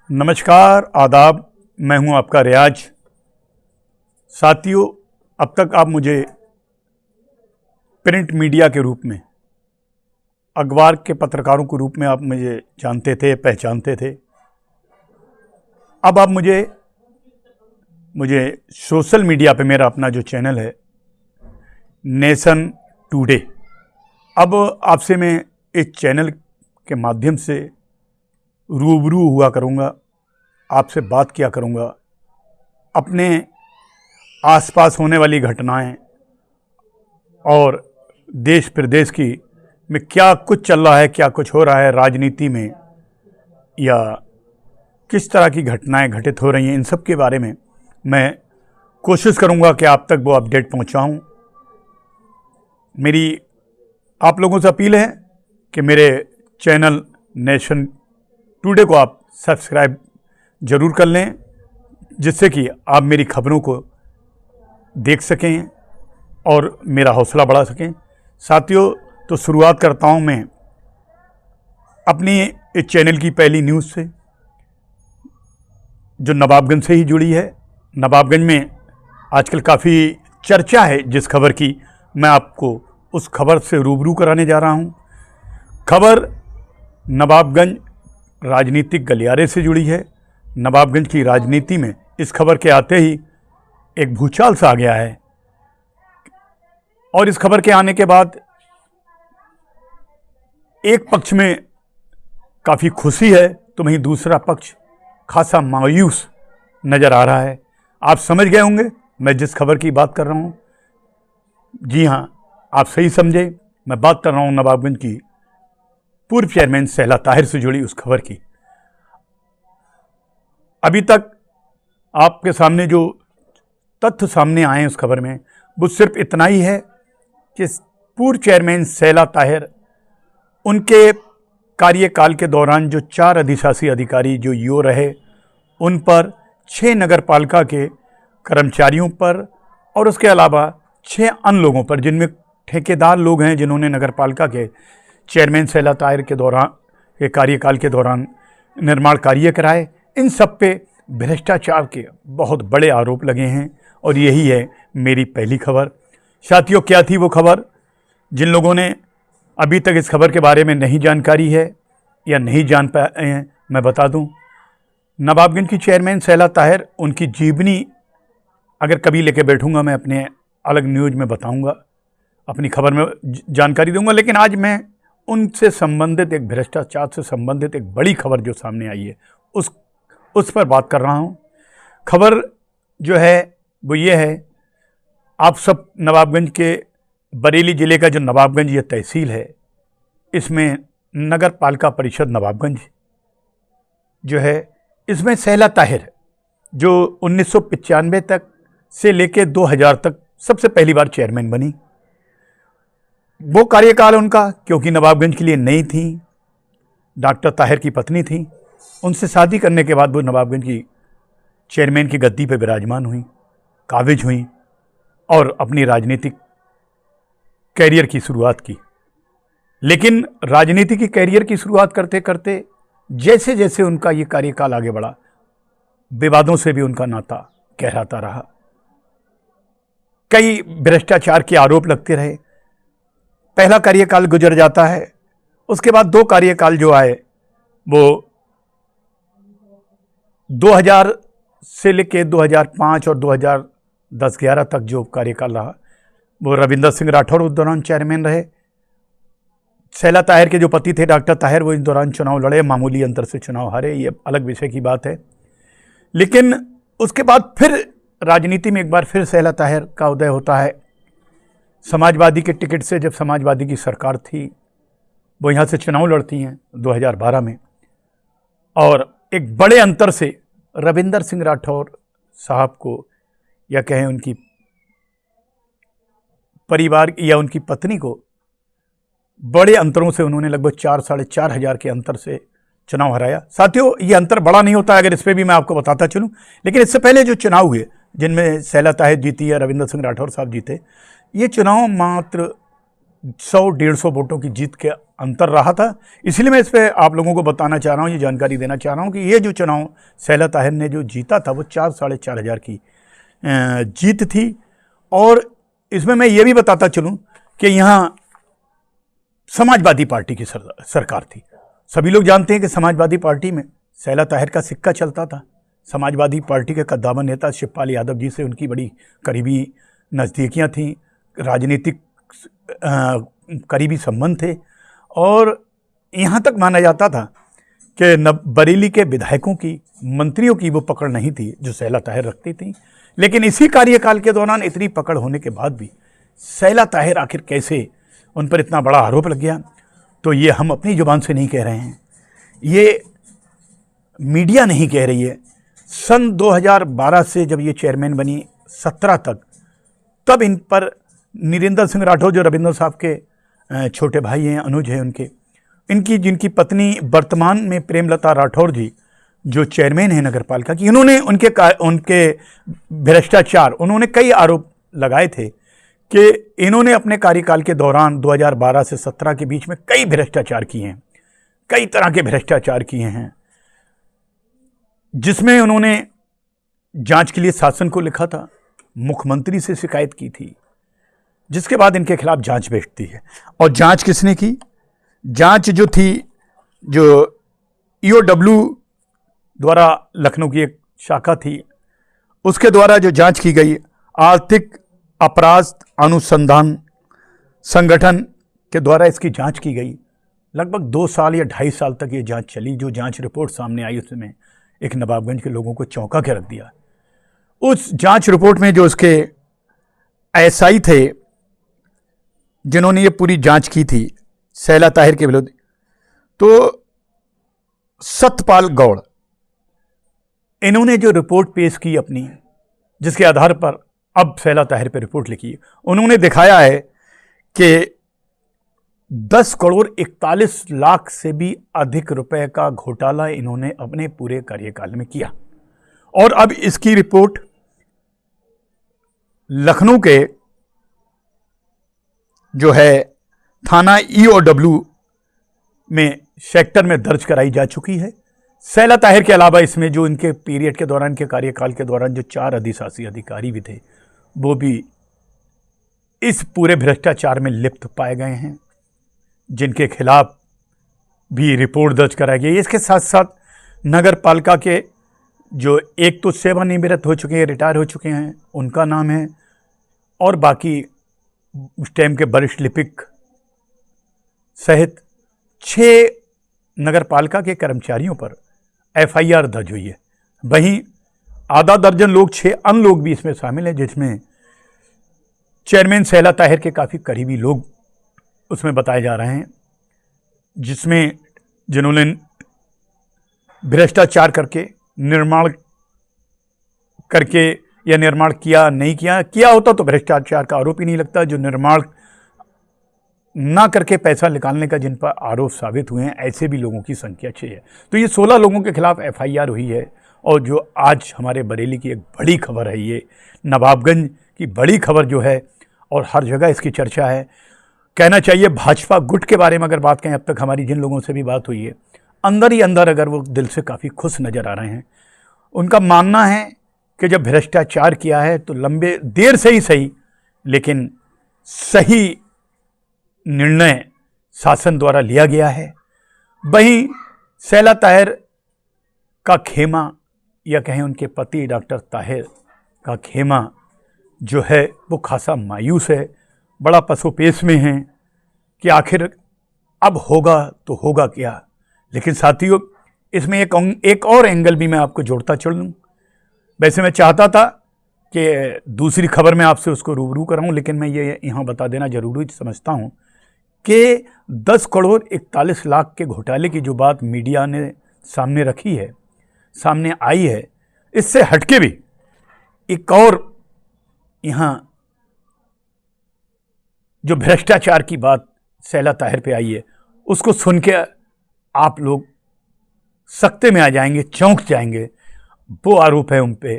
नमस्कार, आदाब। मैं हूं आपका रियाज। साथियों, अब तक आप मुझे प्रिंट मीडिया के रूप में, अखबार के पत्रकारों के रूप में आप मुझे जानते थे, पहचानते थे। अब आप मुझे सोशल मीडिया पे मेरा अपना जो चैनल है नेशन टुडे, अब आपसे मैं इस चैनल के माध्यम से रूबरू हुआ करूँगा, आपसे बात किया करूँगा, अपने आसपास होने वाली घटनाएं और देश प्रदेश की में क्या कुछ चल रहा है, क्या कुछ हो रहा है राजनीति में, या किस तरह की घटनाएं घटित हो रही हैं, इन सब के बारे में मैं कोशिश करूँगा कि आप तक वो अपडेट पहुँचाऊँ। मेरी आप लोगों से अपील है कि मेरे चैनल नेशन टुडे को आप सब्सक्राइब ज़रूर कर लें, जिससे कि आप मेरी खबरों को देख सकें और मेरा हौसला बढ़ा सकें। साथियों, तो शुरुआत करता हूं मैं अपनी इस चैनल की पहली न्यूज़ से, जो नवाबगंज से ही जुड़ी है। नवाबगंज में आजकल काफ़ी चर्चा है जिस खबर की, मैं आपको उस खबर से रूबरू कराने जा रहा हूं। खबर नवाबगंज राजनीतिक गलियारे से जुड़ी है। नवाबगंज की राजनीति में इस खबर के आते ही एक भूचाल सा आ गया है, और इस खबर के आने के बाद एक पक्ष में काफ़ी खुशी है, तो वहीं दूसरा पक्ष खासा मायूस नज़र आ रहा है। आप समझ गए होंगे मैं जिस खबर की बात कर रहा हूँ। जी हाँ, आप सही समझे, मैं बात कर रहा हूँ नवाबगंज की पूर्व चेयरमैन सहला ताहिर से जुड़ी उस खबर की। अभी तक आपके सामने जो तथ्य सामने आए हैं उस खबर में, वो सिर्फ इतना ही है कि पूर्व चेयरमैन सहला ताहिर, उनके कार्यकाल के दौरान जो 4 अधिशासी अधिकारी जो ईओ रहे, उन पर 6 नगर पालिका के कर्मचारियों पर और उसके अलावा 6 अन्य लोगों पर, जिनमें ठेकेदार लोग हैं जिन्होंने नगर पालिका के चेयरमैन सहला ताहिर के दौरान के कार्यकाल के दौरान निर्माण कार्य कराए, इन सब पे भ्रष्टाचार के बहुत बड़े आरोप लगे हैं। और यही है मेरी पहली खबर। साथियों, क्या थी वो खबर? जिन लोगों ने अभी तक इस खबर के बारे में नहीं जानकारी है या नहीं जान पाए हैं, मैं बता दूं, नवाबगंज की चेयरमैन सहला ताहिर, उनकी जीवनी अगर कभी लेके बैठूंगा, मैं अपने अलग न्यूज़ में बताऊंगा, अपनी खबर में जानकारी दूंगा। लेकिन आज मैं उनसे संबंधित, एक भ्रष्टाचार से संबंधित एक बड़ी खबर जो सामने आई है उस पर बात कर रहा हूँ। खबर जो है वो ये है, आप सब नवाबगंज के, बरेली ज़िले का जो नवाबगंज ये तहसील है, इसमें नगर पालिका परिषद नवाबगंज जो है, इसमें सहला ताहिर जो 1995 तक से लेकर 2000 तक सबसे पहली बार चेयरमैन बनी। वो कार्यकाल उनका, क्योंकि नवाबगंज के लिए नई थी, डॉक्टर ताहिर की पत्नी थी, उनसे शादी करने के बाद वो नवाबगंज की चेयरमैन की गद्दी पर विराजमान हुई, काबिज हुई और अपनी राजनीतिक कैरियर की शुरुआत की। लेकिन राजनीति की कैरियर की शुरुआत करते करते जैसे जैसे उनका ये कार्यकाल आगे बढ़ा, विवादों से भी उनका नाता गहराता रहा, कई भ्रष्टाचार के आरोप लगते रहे। पहला कार्यकाल गुजर जाता है, उसके बाद 2 कार्यकाल जो आए वो 2000 से लेकर 2005 और 2010-11 तक जो कार्यकाल रहा, वो रविंदर सिंह राठौर उस दौरान चेयरमैन रहे। सहला ताहिर के जो पति थे डॉक्टर ताहिर, वो इस दौरान चुनाव लड़े, मामूली अंतर से चुनाव हारे, ये अलग विषय की बात है। लेकिन उसके बाद फिर राजनीति में एक बार फिर सहला ताहिर का उदय होता है। समाजवादी के टिकट से, जब समाजवादी की सरकार थी, वो यहाँ से चुनाव लड़ती हैं 2012 में, और एक बड़े अंतर से रविंदर सिंह राठौर साहब को, या कहें उनकी परिवार या उनकी पत्नी को, बड़े अंतरों से उन्होंने लगभग 4-4.5 हज़ार के अंतर से चुनाव हराया। साथियों, ये अंतर बड़ा नहीं होता अगर इस पर भी मैं आपको बताता चलूँ। लेकिन इससे पहले जो चुनाव हुए, जिनमें सहला ताहिर जीती या रविंदर सिंह राठौर साहब जीते, ये चुनाव मात्र 100-150 वोटों की जीत के अंतर रहा था। इसलिए मैं इस पर आप लोगों को बताना चाह रहा हूँ, ये जानकारी देना चाह रहा हूँ कि ये जो चुनाव सैला ताहिर ने जो जीता था वो 4-4.5 हज़ार की जीत थी। और इसमें मैं ये भी बताता चलूँ कि यहाँ समाजवादी पार्टी की सरकार थी। सभी लोग जानते हैं कि समाजवादी पार्टी में सैला ताहिर का सिक्का चलता था। समाजवादी पार्टी के कद्दावर नेता शिवपाल यादव जी से उनकी बड़ी करीबी नज़दीकियाँ थीं, राजनीतिक करीबी संबंध थे। और यहाँ तक माना जाता था कि बरेली के विधायकों की, मंत्रियों की वो पकड़ नहीं थी जो सैला ताहिर रखती थी। लेकिन इसी कार्यकाल के दौरान इतनी पकड़ होने के बाद भी सैला ताहिर आखिर कैसे उन पर इतना बड़ा आरोप लग गया, तो ये हम अपनी जुबान से नहीं कह रहे हैं, ये मीडिया नहीं कह रही है। सन 2012 से जब ये चेयरमैन बनी 17 तक, तब इन पर नीरेंद्र सिंह राठौर जो रविंद्र साहब के छोटे भाई हैं, अनुज हैं उनके, इनकी जिनकी पत्नी वर्तमान में प्रेमलता राठौर जी जो चेयरमैन है नगर पालिका की, इन्होंने उनके भ्रष्टाचार, उन्होंने कई आरोप लगाए थे कि इन्होंने अपने कार्यकाल के दौरान 2012 से 17 के बीच में कई भ्रष्टाचार किए हैं, कई तरह के भ्रष्टाचार किए हैं, जिसमें उन्होंने जांच के लिए शासन को लिखा था, मुख्यमंत्री से शिकायत की थी, जिसके बाद इनके खिलाफ जांच बैठती है। और जांच किसने की? जांच जो थी, जो ईओडब्ल्यू द्वारा, लखनऊ की एक शाखा थी, उसके द्वारा जो जांच की गई, आर्थिक अपराध अनुसंधान संगठन के द्वारा इसकी जांच की गई। लगभग 2 साल या 2.5 साल तक ये जांच चली। जो जांच रिपोर्ट सामने आई उसमें एक नवाबगंज के लोगों को चौंका के रख दिया। उस जांच रिपोर्ट में जो उसके एएसआई थे जिन्होंने ये पूरी जांच की थी सैला ताहिर के विरुद्ध, तो सतपाल गौड़, इन्होंने जो रिपोर्ट पेश की अपनी, जिसके आधार पर अब सैला ताहिर पे रिपोर्ट लिखी, उन्होंने दिखाया है कि 10 करोड़ 41 लाख से भी अधिक रुपए का घोटाला इन्होंने अपने पूरे कार्यकाल में किया। और अब इसकी रिपोर्ट लखनऊ के जो है थाना ईओडब्ल्यू में सेक्टर में दर्ज कराई जा चुकी है। सैला ताहिर के अलावा इसमें जो इनके पीरियड के दौरान, के कार्यकाल के दौरान जो 4 अधिशासी अधिकारी भी थे, वो भी इस पूरे भ्रष्टाचार में लिप्त पाए गए हैं, जिनके खिलाफ भी रिपोर्ट दर्ज कराई गई है। इसके साथ साथ नगर पालिका के जो एक तो सेवानिवृत्त हो चुके हैं, रिटायर हो चुके हैं, उनका नाम है, और बाकी उस टाइम के वरिष्ठ लिपिक सहित 6 नगर पालिका के कर्मचारियों पर एफआईआर दर्ज हुई है। वहीं आधा दर्जन लोग, 6 अन्य लोग भी इसमें शामिल हैं, जिसमें चेयरमैन सैला ताहिर के काफ़ी करीबी लोग उसमें बताए जा रहे हैं, जिन्होंने भ्रष्टाचार करके, निर्माण करके, या निर्माण किया नहीं किया होता तो भ्रष्टाचार का आरोप ही नहीं लगता। जो निर्माण ना करके पैसा निकालने का जिन पर आरोप साबित हुए हैं, ऐसे भी लोगों की संख्या 6 है। तो ये 16 लोगों के खिलाफ एफआईआर हुई है। और जो आज हमारे बरेली की एक बड़ी खबर है, ये नवाबगंज की बड़ी खबर जो है, और हर जगह इसकी चर्चा है। कहना चाहिए भाजपा गुट के बारे में अगर बात करें, अब तक हमारी जिन लोगों से भी बात हुई है, अंदर ही अंदर अगर वो दिल से काफ़ी खुश नज़र आ रहे हैं। उनका मानना है कि जब भ्रष्टाचार किया है तो लंबे देर से ही सही, लेकिन सही निर्णय शासन द्वारा लिया गया है। वहीं सैला ताहिर का खेमा, या कहें उनके पति डॉक्टर ताहिर का खेमा जो है, वो खासा मायूस है, बड़ा पसोपेश में है कि आखिर अब होगा तो होगा क्या। लेकिन साथियों, इसमें एक और एंगल भी मैं आपको जोड़ता चल लूँ। वैसे मैं चाहता था कि दूसरी खबर में आपसे उसको रूबरू कराऊं, लेकिन मैं ये यहाँ बता देना जरूरी समझता हूँ कि 10 करोड़ 41 लाख के घोटाले की जो बात मीडिया ने सामने रखी है, सामने आई है, इससे हटके भी एक और यहाँ जो भ्रष्टाचार की बात सैला ताहिर पे आई है, उसको सुन के आप लोग सकते में आ जाएंगे, चौंक जाएंगे। वो आरोप है उन पे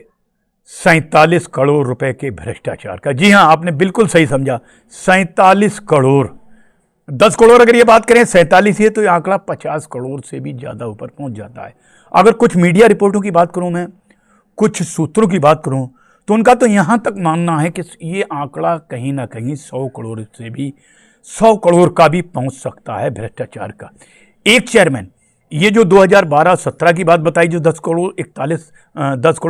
47 करोड़ रुपए के भ्रष्टाचार का। जी हाँ, आपने बिल्कुल सही समझा, 47 करोड़। 10 करोड़ अगर ये बात करें 47 है, तो ये आंकड़ा 50 करोड़ से भी ज़्यादा ऊपर पहुंच जाता है। अगर कुछ मीडिया रिपोर्टों की बात करूं, मैं कुछ सूत्रों की बात करूं, तो उनका तो यहाँ तक मानना है कि ये आंकड़ा कहीं ना कहीं 100 करोड़ से भी 100 करोड़ का भी पहुंच सकता है भ्रष्टाचार का। एक चेयरमैन, ये जो 2012-17 की बात बताई, जो 10 करोड़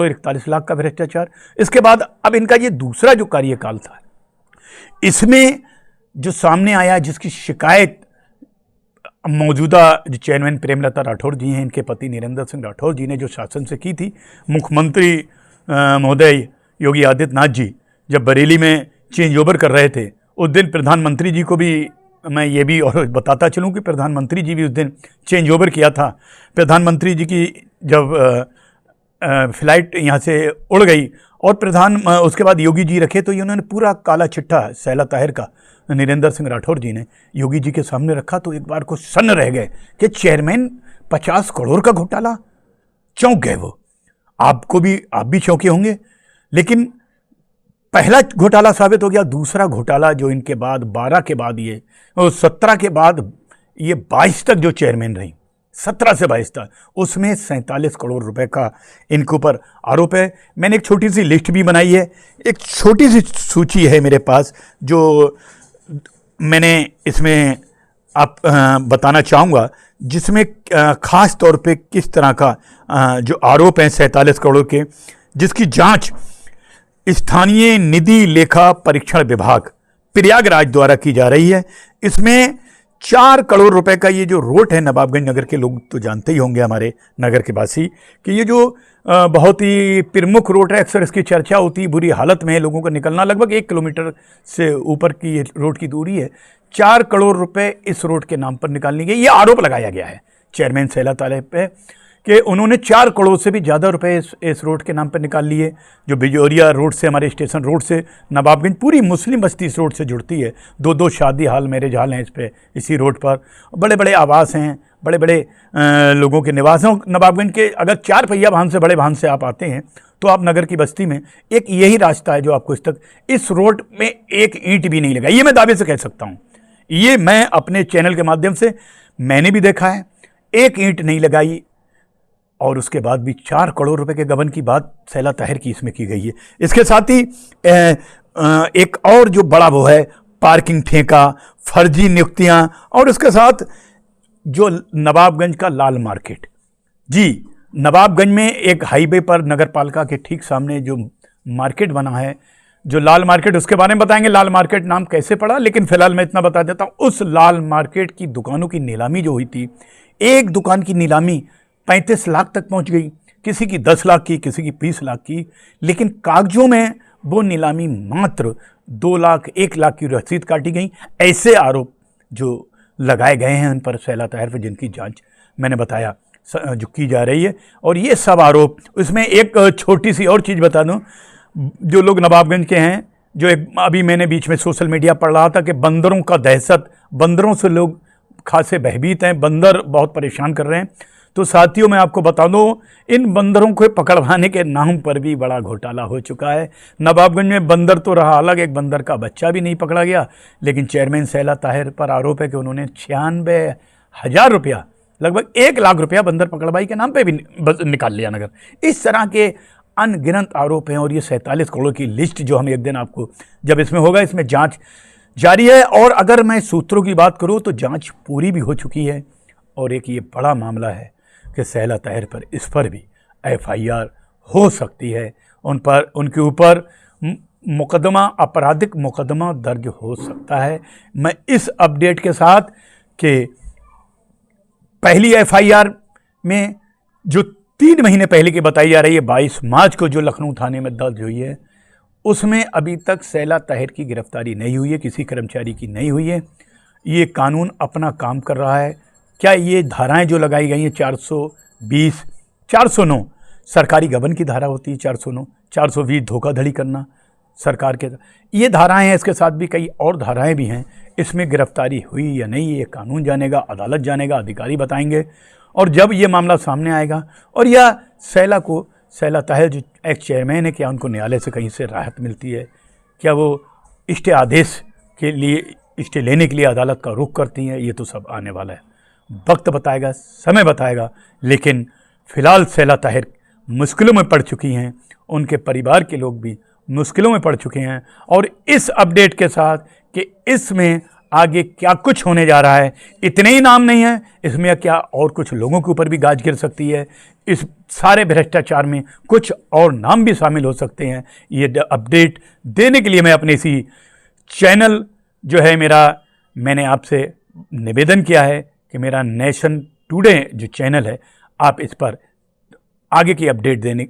41 लाख का भ्रष्टाचार, इसके बाद अब इनका ये दूसरा जो कार्यकाल था, इसमें जो सामने आया, जिसकी शिकायत मौजूदा जो चेयरमैन प्रेमलता राठौर जी हैं, इनके पति नरेंद्र सिंह राठौर जी ने जो शासन से की थी, मुख्यमंत्री महोदय योगी आदित्यनाथ जी जब बरेली में चेंज ओवर कर रहे थे, उस दिन प्रधानमंत्री जी को भी मैं ये भी और बताता चलूं कि प्रधानमंत्री जी भी उस दिन चेंज ओवर किया था। प्रधानमंत्री जी की जब फ्लाइट यहाँ से उड़ गई और उसके बाद योगी जी रखे, तो उन्होंने पूरा काला चिट्ठा सैला ताहिर का नरेंद्र सिंह राठौर जी ने योगी जी के सामने रखा, तो एक बार को सन्न रह गए कि चेयरमैन 50 करोड़ का घोटाला, चौंक गए वो। आप भी चौंके होंगे। लेकिन पहला घोटाला साबित हो गया, दूसरा घोटाला जो इनके बाद 12 के बाद ये 17 के बाद ये 22 तक जो चेयरमैन रही, 17 से 22 तक, उसमें 47 करोड़ रुपए का इनके ऊपर आरोप है। मैंने एक छोटी सी लिस्ट भी बनाई है, एक छोटी सी सूची है मेरे पास, जो मैंने इसमें आप बताना चाहूँगा, जिसमें खास तौर पे किस तरह का जो आरोप हैं 47 करोड़ के, जिसकी जांच स्थानीय निधि लेखा परीक्षण विभाग प्रयागराज द्वारा की जा रही है। इसमें 4 करोड़ रुपए का ये जो रोड है, नवाबगंज नगर के लोग तो जानते ही होंगे, हमारे नगर के वासी, कि ये जो बहुत ही प्रमुख रोड है, अक्सर इसकी चर्चा होती है, बुरी हालत में है, लोगों को निकलना लगभग 1 किलोमीटर से ऊपर की रोड की दूरी है। 4 करोड़ रुपए इस रोड के नाम पर निकालने गए, ये आरोप लगाया गया है चेयरमैन सैला ताहिर पे कि उन्होंने 4 करोड़ से भी ज़्यादा रुपए इस रोड के नाम पर निकाल लिए, जो बिजोरिया रोड से, हमारे स्टेशन रोड से नवाबगंज, पूरी मुस्लिम बस्ती इस रोड से जुड़ती है। 2 शादी हाल, मैरिज हाल हैं इसी रोड पर, बड़े बड़े आवास हैं, बड़े बड़े लोगों के निवास हैं। नवाबगंज के अगर 4 पहिया वाहन से, बड़े वाहन से आप आते हैं, तो आप नगर की बस्ती में एक यही रास्ता है जो आपको इस रोड में एक ईंट भी नहीं लगा, ये मैं दावे से कह सकता हूँ। ये मैं अपने चैनल के माध्यम से मैंने भी देखा है, एक ईंट नहीं लगाई, और उसके बाद भी 4 करोड़ रुपए के गबन की बात सैला ताहिर की इसमें की गई है। इसके साथ ही एक और जो बड़ा वो है, पार्किंग ठेका, फर्जी नियुक्तियां, और उसके साथ जो नवाबगंज का लाल मार्केट, जी नवाबगंज में एक हाईवे पर नगर पालिका के ठीक सामने जो मार्केट बना है, जो लाल मार्केट, उसके बारे में बताएंगे लाल मार्केट नाम कैसे पड़ा, लेकिन फिलहाल मैं इतना बता देता हूँ, उस लाल मार्केट की दुकानों की नीलामी जो हुई थी, एक दुकान की नीलामी 35 लाख तक पहुंच गई, किसी की 10 लाख की, किसी की 20 लाख की, लेकिन कागजों में वो नीलामी मात्र 2 लाख 1 लाख की रसीद काटी गई। ऐसे आरोप जो लगाए गए हैं उन पर सैला ताहिर पर, जिनकी जांच मैंने बताया जो की जा रही है। और ये सब आरोप, इसमें एक छोटी सी और चीज़ बता दूं, जो लोग नवाबगंज के हैं, जो एक अभी मैंने बीच में सोशल मीडिया पढ़ रहा था कि बंदरों का दहशत, बंदरों से लोग खासे भयभीत हैं, बंदर बहुत परेशान कर रहे हैं। तो साथियों, मैं आपको बता दूं, इन बंदरों को पकड़वाने के नाम पर भी बड़ा घोटाला हो चुका है। नवाबगंज में बंदर तो रहा अलग, एक बंदर का बच्चा भी नहीं पकड़ा गया, लेकिन चेयरमैन सैला ताहिर पर आरोप है कि उन्होंने 96,000 रुपया, लगभग 1 लाख रुपया बंदर पकड़वाई के नाम पे भी निकाल लिया नगर। इस तरह के अनगिनत आरोप हैं, और ये 47 करोड़ की लिस्ट जो हम एक दिन आपको जब इसमें होगा, इसमें जांच जारी है। और अगर मैं सूत्रों की बात करूं तो जांच पूरी भी हो चुकी है, और एक ये बड़ा मामला है कि सैला ताहिर पर, इस पर भी FIR हो सकती है, उनके ऊपर मुकदमा, आपराधिक मुकदमा दर्ज हो सकता है। मैं इस अपडेट के साथ कि पहली FIR में जो 3 महीने पहले की बताई जा रही है, 22 मार्च को जो लखनऊ थाने में दर्ज हुई है, उसमें अभी तक सैला ताहिर की गिरफ्तारी नहीं हुई है, किसी कर्मचारी की नहीं हुई है। ये कानून अपना काम कर रहा है। क्या ये धाराएं जो लगाई गई हैं 420, 409 सरकारी गबन की धारा होती है, 409, 420 धोखाधड़ी करना सरकार के, ये धाराएं हैं। इसके साथ भी कई और धाराएं भी हैं। इसमें गिरफ्तारी हुई या नहीं, ये कानून जानेगा, अदालत जानेगा, अधिकारी बताएंगे। और जब ये मामला सामने आएगा, और यह सैला ताहिर जो एक्स चेयरमैन है, क्या उनको न्यायालय से कहीं से राहत मिलती है, क्या वो स्टे आदेश के लिए स्टे लेने के लिए अदालत का रुख करती हैं, ये तो सब आने वाला है, वक्त बताएगा, समय बताएगा। लेकिन फ़िलहाल सैला ताहिर मुश्किलों में पड़ चुकी हैं, उनके परिवार के लोग भी मुश्किलों में पड़ चुके हैं। और इस अपडेट के साथ कि इसमें आगे क्या कुछ होने जा रहा है, इतने ही नाम नहीं है, इसमें क्या और कुछ लोगों के ऊपर भी गाज गिर सकती है, इस सारे भ्रष्टाचार में कुछ और नाम भी शामिल हो सकते हैं। ये अपडेट देने के लिए मैं अपने इसी चैनल जो है मेरा, मैंने आपसे निवेदन किया है कि मेरा नेशन टुडे जो चैनल है, आप इस पर आगे की अपडेट देने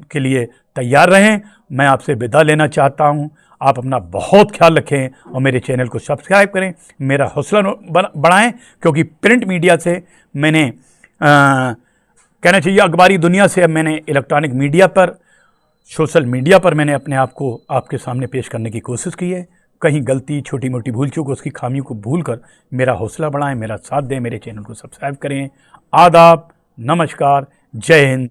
के लिए तैयार रहें। मैं आपसे विदा लेना चाहता हूं। आप अपना बहुत ख्याल रखें और मेरे चैनल को सब्सक्राइब करें, मेरा हौसला बढ़ाएं, क्योंकि प्रिंट मीडिया से मैंने कहना चाहिए अखबारी दुनिया से अब मैंने इलेक्ट्रॉनिक मीडिया पर, सोशल मीडिया पर मैंने अपने आप को आपके सामने पेश करने की कोशिश की है। कहीं गलती, छोटी मोटी भूल चूक, उसकी खामियों को भूल कर मेरा हौसला बढ़ाएं, मेरा साथ दें, मेरे चैनल को सब्सक्राइब करें। आदाब, नमस्कार, जय हिंद।